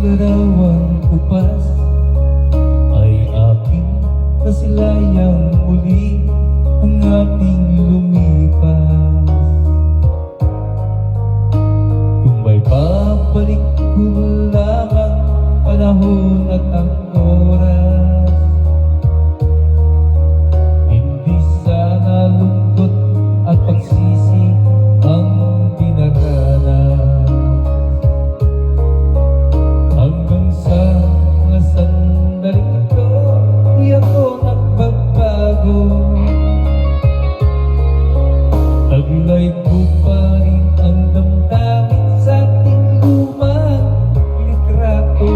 larawang kupas ay aking nasilayang muli ang ating lumipas. Kung may babalik ko lamang panahon at ang oras, hindi sana lungkot at pagsisi ang dinaranas. Hanggang sa mga sandaling ito, di ako nagbabago. Taglay ko pa rin ang damdamin sa ating lumang litrato.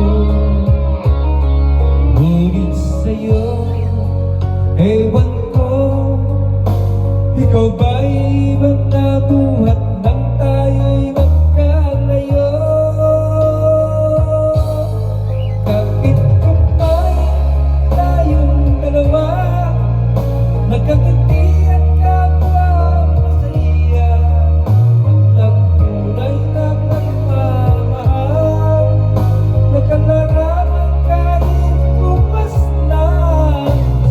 Ngunit sa'yo, ewan ko, ikaw ba'y ibang nabuhat nang tayo'y magkalayo? Kapit kumpay tayong dalawa, nagkakiti at kapwa masaya, at nagtunay na pagmamahal, nagkalaramang kahit bukas na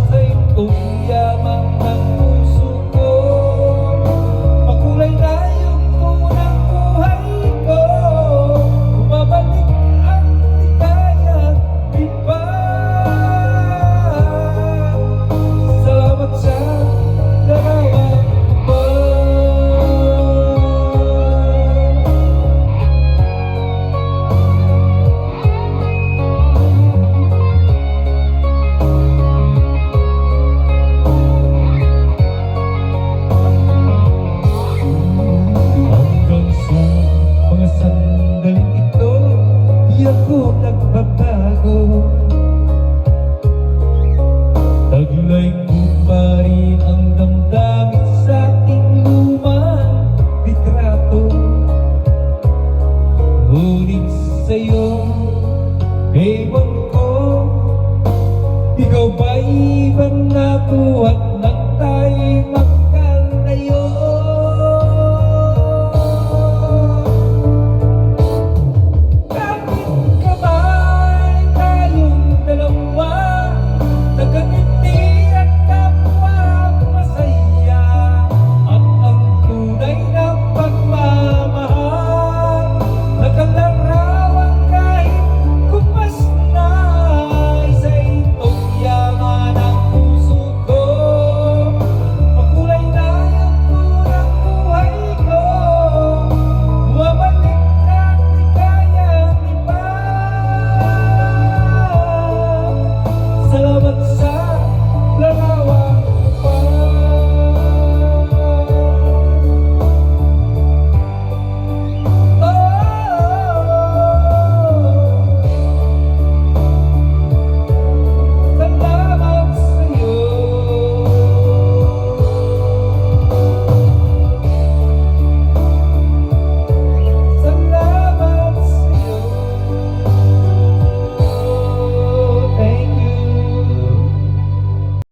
sa itong yaman ng puso ko. Makulay na yung tunang buhay ko, bumabalik ang ligaya, di ba? Salamat sa larawang hanggang sa mga sandaling ito, di ako nagbabago. Taglay ko pa rin ang damdamin sa ating lumang litrato. Ngunit sa'yo, ewan ko, ikaw ba'y ibang nabuhat